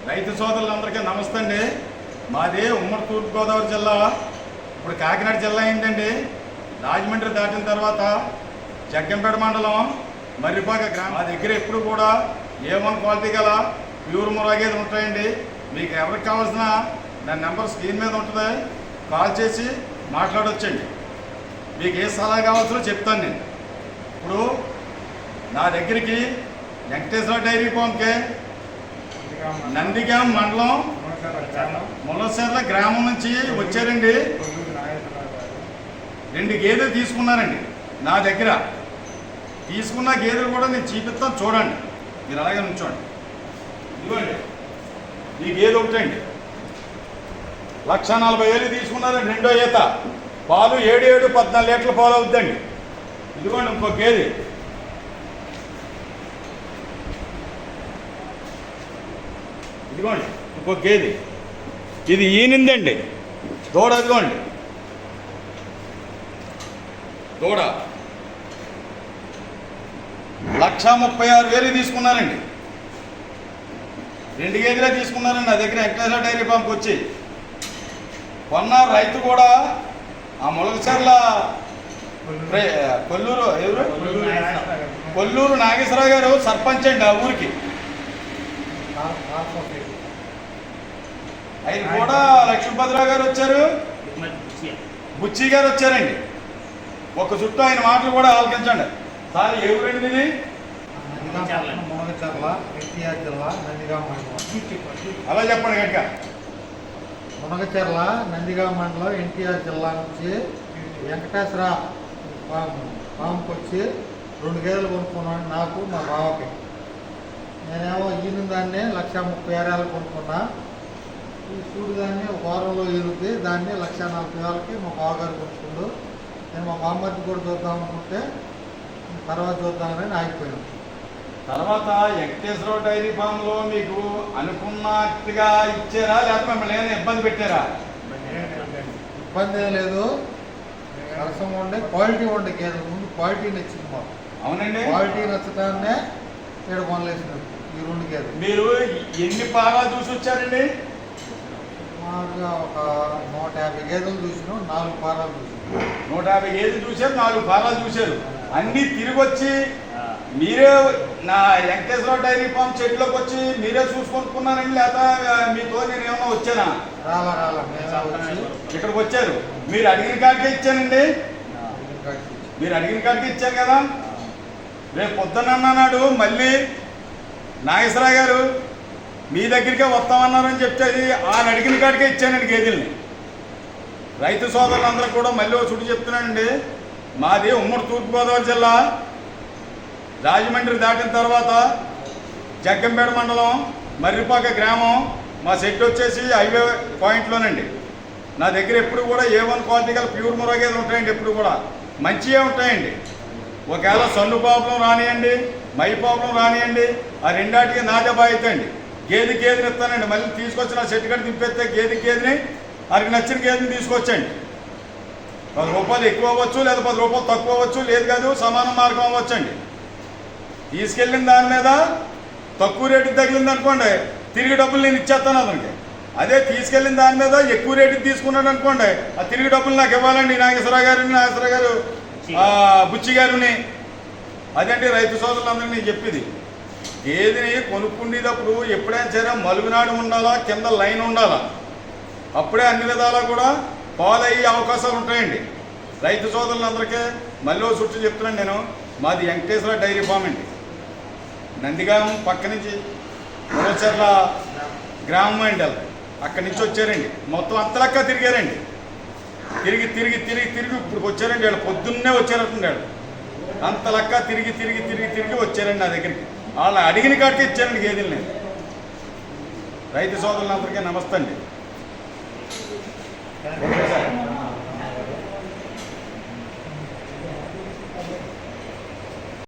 రైతు సోదరులందరికీ నమస్తే అండి. మాది ఉమ్మడి తూర్పుగోదావరి జిల్లా, ఇప్పుడు కాకినాడ జిల్లా అయిందండి. రాజమండ్రి దాటిన తర్వాత జగ్గంపేట మండలం మర్రిపాక గ్రామం. మా దగ్గర ఎప్పుడు కూడా A1 క్వాలిటీ గల ప్యూర్ మురాగేది ఉంటాయండి. మీకు ఎవరికి కావాల్సిన నా నెంబర్ స్క్రీన్ మీద ఉంటుంది, కాల్ చేసి మాట్లాడవచ్చండి. మీకు ఏ సలహా కావాల్సో చెప్తాను నేను. ఇప్పుడు నా దగ్గరికి వెంకటేశ్వర డైరీ ఫామ్కి నందిగాం మండలం ములసర్ల గ్రామం నుంచి వచ్చారండి. 2 గేదెలు తీసుకున్నారండి. నా దగ్గర తీసుకున్న గేదెలు కూడా నేను చూపిస్తాను, చూడండి. మీరు అలాగే ఉంచండి. ఇదిగోండి, ఈ గేదె ఒకటండి. 1,40,000 తీసుకున్నారండి. 2వ ఈత పాలు 7-14 లీటర్ల పాలు అవుద్దండి. ఇదిగోండి ఇంకో గేదె. ఇదిగోండి ఇంకో గేదె. ఇది ఈనిందండి దూడ. ఇదిగోండి దూడ 1,36,000 తీసుకున్నారండి. 2 గేదెలే తీసుకున్నారండి నా దగ్గర వెంకటేశ్వర డైరీ ఫామ్కి వచ్చి కొన్నారు. రైతు కూడా ఆ ములగచర్ల కొల్లూరు నాగేశ్వరరావు గారు సర్పంచ్ అండి ఆ ఊరికి. ఆయన కూడా లక్ష్మీభద్రరావు గారు వచ్చారు, బుచ్చి గారు వచ్చారండి. ఒక చుట్టూ ఆయన మాటలు కూడా ఆలకించండి. సార్ ఏ ఊరండి ఇది? మునగచర్ల, ఎన్టీఆర్ జిల్లా, నందిగాం మండలం. అలా చెప్పండి గట్టిగా. మునగచర్ల, నందిగాం మండలం, ఎన్టీఆర్ జిల్లా నుంచి వెంకటేశ్వర ఫామ్కి వచ్చి 2 గేదెలు కొనుక్కున్నాను. నాకు మా బావకి. నేనేమో ఈయన దాన్ని 1,36,000 కొనుక్కున్నా. ఈ సూడు దాన్ని ఒక వారంలో ఈరుద్ది. దాన్ని 1,40,000కి మా బావగారు కొనుక్కుండు. నేను మా బామ్మర్ది కూడా చూద్దాం అనుకుంటే తర్వాత చూద్దామని ఆగిపోయాను. తర్వాత వెంకటేశ్వర డైరీ ఫామ్లో మీకు అనుకున్నట్టుగా ఇచ్చారా, లేకపోతే మిమ్మల్ని ఏమైనా ఇబ్బంది పెట్టారా? ఇబ్బంది ఏం లేదు. రసం ఉండే క్వాలిటీ ఉండే గేదెలు. ముందు క్వాలిటీ నచ్చింది మాకు. అవునండి, క్వాలిటీ నచ్చటాన్నే 7 కొనలేసినట్టు ఈ 2 గేదెలు. మీరు ఎన్ని పారాలు చూసి వచ్చారండి? మామూలుగా ఒక 150 గేదెలు చూసినాం, 4 పారాలు చూసినాం. 150 గేదెలు చూశారు, 4 పారాలు చూశారు. అన్నీ తిరిగి వచ్చి మీరే నా వెంకటేశ్వర డైరీ ఫామ్ చెట్లోకి వచ్చి మీరే చూసుకొనుకున్నారండి, లేదా మీతో నేను ఏమన్నా వచ్చానా? రాలా ఇక్కడికి వచ్చారు. మీరు అడిగిన కాడికే ఇచ్చానండి. మీరు అడిగిన కాడికే ఇచ్చాను కదా. రేపు పొద్దున్న నాడు మళ్ళీ నాగేశ్వరరావు గారు మీ దగ్గరికే వస్తామన్నారని చెప్తే ఆయన అడిగిన కాడికే ఇచ్చానండి గేదెల్ని. రైతు సోదరులందరూ కూడా మళ్ళీ ఒక చుట్టూ చెప్తున్నానండి. మాది ఉమ్మడి తూర్పుగోదావరి జిల్లా, రాజమండ్రి దాటిన తర్వాత జగ్గంపేట మండలం మర్రిపాక గ్రామం. మా సెట్ వచ్చేసి హైవే పాయింట్లోనండి. నా దగ్గర ఎప్పుడు కూడా A1 క్వాలిటీ గల ప్యూర్ మురాగేలు ఉంటాయండి. ఎప్పుడు కూడా మంచిగా ఉంటాయండి. ఒకవేళ సన్ను ప్రాబ్లం రానియండి, మై ప్రాబ్లం రానియండి, ఆ రెండాటికి నాదే బాధ్యత అండి. గేదెని ఇస్తానండి. మళ్ళీ తీసుకొచ్చి నా సెట్ కట్టి తిప్పేస్తే గేదెని వారికి నచ్చిన గేదెని తీసుకొచ్చండి. 10 రూపాయలు ఎక్కువ అవ్వచ్చు, లేదా 10 రూపాయలు తక్కువ అవ్వచ్చు, లేదు కాదు సమాన మార్గం అవ్వచ్చండి. తీసుకెళ్ళిన దాని మీద తక్కువ రేటుకి తగిలింది అనుకోండి, తిరిగి డబ్బులు నేను ఇచ్చేస్తాను అతనికి. అదే తీసుకెళ్ళిన దాని మీద ఎక్కువ రేటుకి తీసుకున్నాడు అనుకోండి, ఆ తిరిగి డబ్బులు నాకు ఇవ్వాలండి. నాగేశ్వరరావు గారు బుచ్చి గారిని. అదండి రైతు సోదరులందరికీ నేను చెప్పేది. గేదెని కొనుక్కునేటప్పుడు ఎప్పుడైనా సరే మలుగునాడు ఉండాలా, కింద లైన్ ఉండాలా. అప్పుడే అన్ని విధాలా కూడా పాలు అయ్యే అవకాశాలు ఉంటాయండి. రైతు సోదరులందరికీ మళ్ళీ చుట్టూ చెప్తున్నాను నేను. మాది వెంకటేశ్వర డైరీ ఫామ్ అండి. నందిగాం పక్క నుంచి ములచర్ల గ్రామం అండి. అక్కడి నుంచి వచ్చారండి. మొత్తం అంతలక్క తిరిగారండి. తిరిగి ఇప్పుడు వచ్చారండి. వాళ్ళు పొద్దున్నే వచ్చారంటున్నాడు. అంత లెక్క తిరిగి వచ్చారండి నా దగ్గరికి. వాళ్ళు అడిగిన కాడికి ఇచ్చారండి గేదెల్ని. రైతు సోదరులందరికీ నమస్తే అండి. Okay sir.